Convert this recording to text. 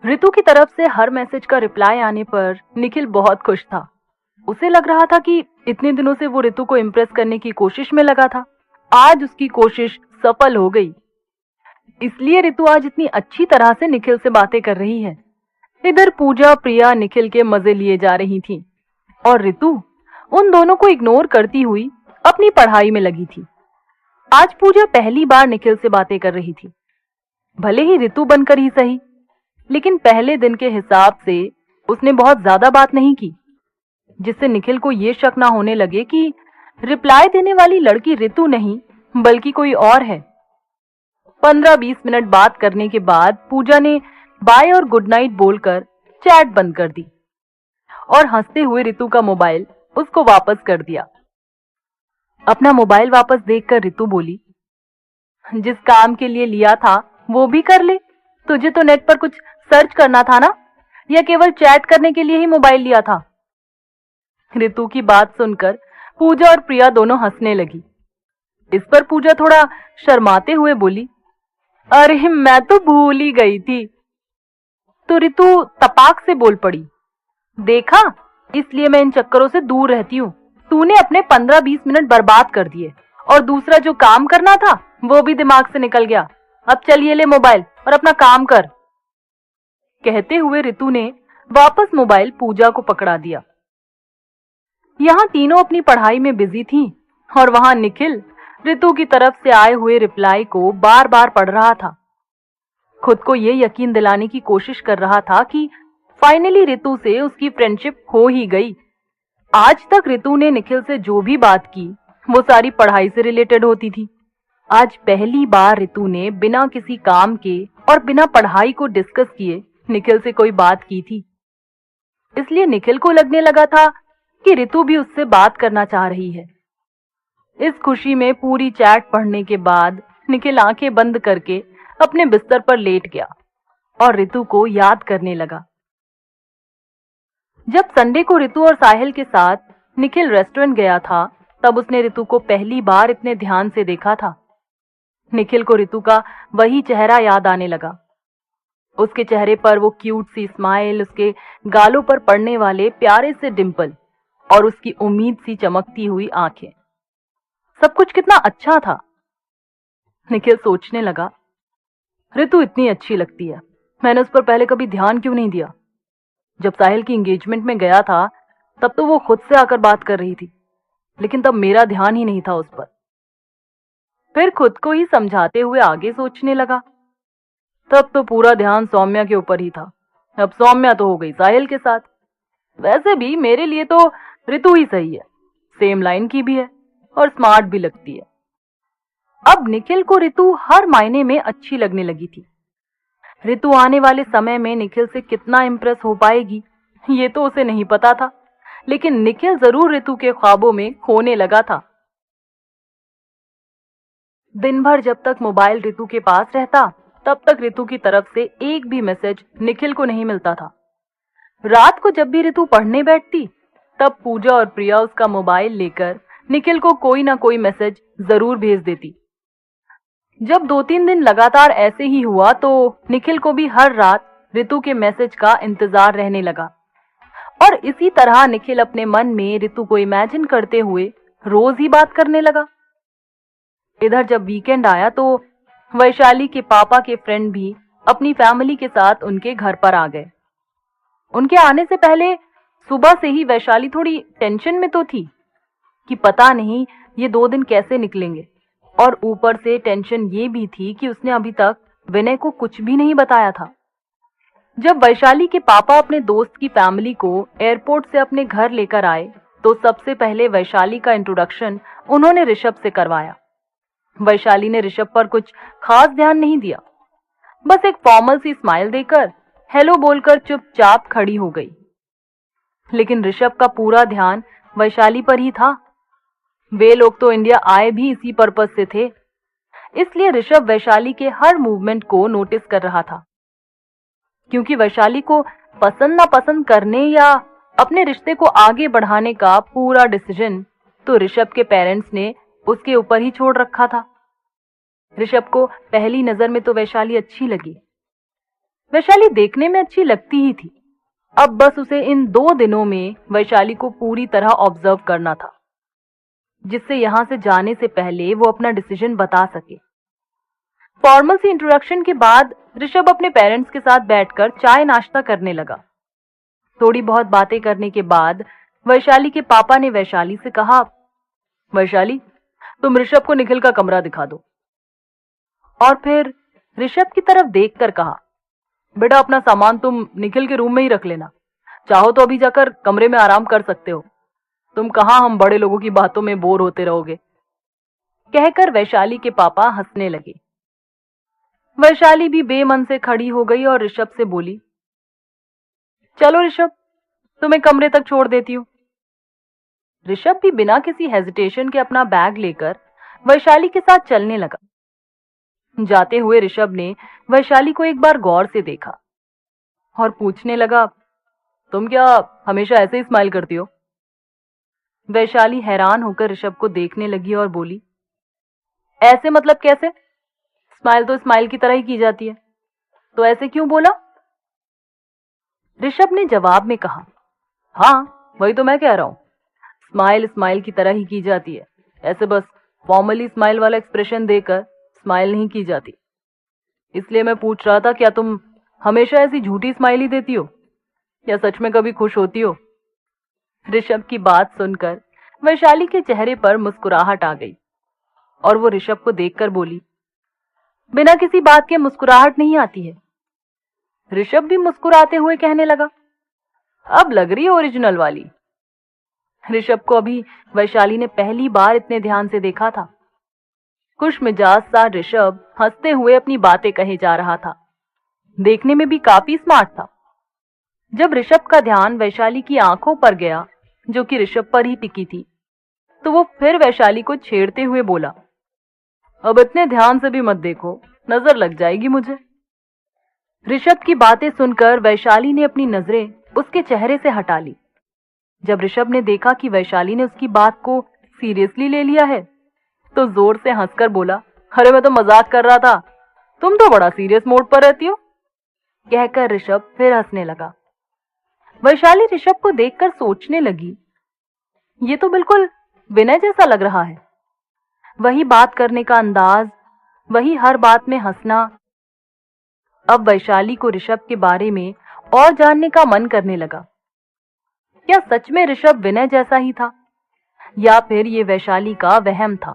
ऋतु की तरफ से हर मैसेज का रिप्लाई आने पर निखिल बहुत खुश था। उसे लग रहा था कि इतने दिनों से वो ऋतु को इम्प्रेस करने की कोशिश में लगा था, आज उसकी कोशिश सफल हो गई। इसलिए ऋतु आज इतनी अच्छी तरह से निखिल से बातें कर रही है। इधर पूजा प्रिया निखिल के मजे लिए जा रही थी और ऋतु उन दोनों को इग्नोर करती हुई अपनी पढ़ाई में लगी थी। आज पूजा पहली बार निखिल से बातें कर रही थी, भले ही ऋतु बनकर ही सही, लेकिन पहले दिन के हिसाब से उसने बहुत ज्यादा बात नहीं की, जिससे निखिल को यह शक ना होने लगे कि रिप्लाई देने वाली लड़की ऋतु नहीं बल्कि कोई और है। 15-20 मिनट बात करने के बाद पूजा ने बाय और गुड नाइट बोलकर चैट बंद कर दी और हंसते हुए ऋतु का मोबाइल उसको वापस कर दिया। अपना मोबाइल वापस देखकर ऋतु बोली, जिस काम के लिए लिया था वो भी कर ले। तुझे तो नेट पर कुछ सर्च करना था ना, या केवल चैट करने के लिए ही मोबाइल लिया था? ऋतु की बात सुनकर पूजा और प्रिया दोनों हंसने लगी। इस पर पूजा थोड़ा शर्माते हुए बोली, अरे मैं तो भूल ही गई थी। तो ऋतु तपाक से बोल पड़ी, देखा, इसलिए मैं इन चक्करों से दूर रहती हूँ। तूने अपने 15-20 मिनट बर्बाद कर दिए और दूसरा जो काम करना था वो भी दिमाग से निकल गया। अब चलिए ले मोबाइल और अपना काम कर। कहते हुए ऋतु ने वापस मोबाइल पूजा को पकड़ा दिया। यहाँ तीनों अपनी पढ़ाई में बिजी थी और वहां निखिल ऋतु की तरफ से आए हुए रिप्लाई को बार बार पढ़ रहा था। खुद को ये यकीन दिलाने की कोशिश कर रहा था कि फाइनली ऋतु से उसकी फ्रेंडशिप हो ही गई। आज तक ऋतु ने निखिल से जो भी बात की वो सारी पढ़ाई से रिलेटेड होती थी। आज पहली बार ऋतु ने बिना किसी काम के और बिना पढ़ाई को डिस्कस किए निखिल से कोई बात की थी। इसलिए निखिल को लगने लगा था कि ऋतु भी उससे बात करना चाह रही है। इस खुशी में पूरी चैट पढ़ने के बाद निखिल आंखें बंद करके अपने बिस्तर पर लेट गया और ऋतु को याद करने लगा। जब संडे को ऋतु और साहिल के साथ निखिल रेस्टोरेंट गया था, तब उसने ऋतु को पहली बार इतने ध्यान से देखा था। निखिल को ऋतु का वही चेहरा याद आने लगा। उसके चेहरे पर वो क्यूट सी स्माइल, उसके गालों पर पड़ने वाले प्यारे से डिंपल और उसकी उम्मीद सी चमकती हुई आंखें। सब कुछ कितना अच्छा था। निखिल सोचने लगा, ऋतु इतनी अच्छी लगती है, मैंने उस पर पहले कभी ध्यान क्यों नहीं दिया? जब साहिल की एंगेजमेंट में गया था तब तो वो खुद से आकर बात कर रही थी, लेकिन तब मेरा ध्यान ही नहीं था उस पर। फिर खुद को ही समझाते हुए आगे सोचने लगा, तब तो पूरा ध्यान सौम्या के ऊपर ही था। अब सौम्या तो हो गई साहिल के साथ। वैसे भी मेरे लिए तो ऋतु ही सही है, सेम लाइन की भी है और स्मार्ट भी लगती है। अब निखिल को ऋतु हर मायने में अच्छी लगने लगी थी। ऋतु आने वाले समय में निखिल से कितना इम्प्रेस हो पाएगी ये तो उसे नहीं पता था, लेकिन निखिल जरूर ऋतु के ख्वाबों में खोने लगा था। दिन भर जब तक मोबाइल ऋतु के पास रहता तब तक ऋतु की तरफ से एक भी मैसेज निखिल को नहीं मिलता था। रात को जब भी ऋतु पढ़ने बैठती तब पूजा और प्रिया उसका मोबाइल लेकर निखिल को कोई ना कोई मैसेज जरूर भेज देती। जब 2-3 दिन लगातार ऐसे ही हुआ तो निखिल को भी हर रात ऋतु के मैसेज का इंतजार रहने लगा और इसी तरह निखिल अपने मन में ऋतु को इमेजिन करते हुए रोज ही बात करने लगा। इधर जब वीकेंड आया तो वैशाली के पापा के फ्रेंड भी अपनी फैमिली के साथ उनके घर पर आ गए। उनके आने से पहले सुबह से ही वैशाली थोड़ी टेंशन में तो थी कि पता नहीं ये 2 दिन कैसे निकलेंगे, और ऊपर से टेंशन ये भी थी कि उसने अभी तक विनय को कुछ भी नहीं बताया था। जब वैशाली के पापा अपने दोस्त की फैमिली को एयरपोर्ट से अपने घर लेकर आए तो सबसे पहले वैशाली का इंट्रोडक्शन उन्होंने ऋषभ से करवाया। वैशाली ने ऋषभ पर कुछ खास ध्यान नहीं दिया, बस एक फॉर्मल सी स्माइल देकर हेलो बोलकर चुपचाप खड़ी हो गई। लेकिन ऋषभ का पूरा ध्यान वैशाली पर ही था। वे लोग तो इंडिया आए भी इसी पर्पस से थे, इसलिए ऋषभ वैशाली के हर मूवमेंट को नोटिस कर रहा था। क्योंकि वैशाली को पसंद ना पसंद करने या अपने रिश्ते को आगे बढ़ाने का पूरा डिसीजन तो ऋषभ के पेरेंट्स ने उसके ऊपर ही छोड़ रखा था। ऋषभ को पहली नजर में तो वैशाली अच्छी लगी, वैशाली देखने में अच्छी लगती ही थी। अब बस उसे इन 2 दिनों में वैशाली को पूरी तरह ऑब्जर्व करना था, जिससे यहां से जाने से पहले वो अपना डिसीजन बता सके। फॉर्मल सी इंट्रोडक्शन के बाद ऋषभ अपने पेरेंट्स के साथ बैठकर चाय नाश्ता करने लगा। थोड़ी बहुत बातें करने के बाद वैशाली के पापा ने वैशाली से कहा, वैशाली, तुम ऋषभ को निखिल का कमरा दिखा दो। और फिर ऋषभ की तरफ देखकर कहा, बेटा अपना सामान तुम निखिल के रूम में ही रख लेना, चाहो तो अभी जाकर कमरे में आराम कर सकते हो, तुम कहां हम बड़े लोगों की बातों में बोर होते रहोगे। कहकर वैशाली के पापा हंसने लगे। वैशाली भी बेमन से खड़ी हो गई और ऋषभ से बोली, चलो ऋषभ, तुम्हें कमरे तक छोड़ देती हूँ। ऋषभ भी बिना किसी हेजिटेशन के अपना बैग लेकर वैशाली के साथ चलने लगा। जाते हुए ऋषभ ने वैशाली को एक बार गौर से देखा और पूछने लगा, तुम क्या हमेशा ऐसे ही स्माइल करती हो? वैशाली हैरान होकर ऋषभ को देखने लगी और बोली, ऐसे मतलब कैसे? स्माइल तो स्माइल की तरह ही की जाती है, तो ऐसे क्यों बोला? ऋषभ ने जवाब में कहा, हाँ वही तो मैं कह रहा हूं, स्माइल स्माइल की तरह ही की जाती है, ऐसे बस फॉर्मली स्माइल वाला एक्सप्रेशन देकर स्माइल नहीं की जाती। इसलिए मैं पूछ रहा था, क्या तुम हमेशा ऐसी झूठी स्माइल ही देती हो या सच में कभी खुश होती हो? ऋषभ की बात सुनकर वैशाली के चेहरे पर मुस्कुराहट आ गई और वो ऋषभ को देखकर बोली, बिना किसी बात के मुस्कुराहट नहीं आती है। ऋषभ भी मुस्कुराते हुए कहने लगा, अब लग रही है ओरिजिनल वाली। ऋषभ को अभी वैशाली ने पहली बार इतने ध्यान से देखा था। खुश मिजाज सा ऋषभ हंसते हुए अपनी बातें कहे जा रहा था। देखने में भी काफी स्मार्ट था। जब ऋषभ का ध्यान वैशाली की आंखों पर गया, जो कि ऋषभ पर ही टिकी थी, तो वो फिर वैशाली को छेड़ते हुए बोला, अब इतने ध्यान से भी मत देखो, नजर लग जाएगी मुझे। ऋषभ की बातें सुनकर वैशाली ने अपनी नजरें उसके चेहरे से हटा ली। जब ऋषभ ने देखा कि वैशाली ने उसकी बात को सीरियसली ले लिया है, तो जोर से हंसकर बोला, अरे मैं तो मजाक कर रहा था, तुम तो बड़ा सीरियस मोड पर रहती हो। कहकर ऋषभ फिर हंसने लगा। वैशाली ऋषभ को देखकर सोचने लगी, ये तो बिल्कुल विनय जैसा लग रहा है। वही बात करने का अंदाज, वही हर बात में हंसना। अब वैशाली को ऋषभ के बारे में और जानने का मन करने लगा। क्या सच में ऋषभ विनय जैसा ही था या फिर ये वैशाली का वहम था?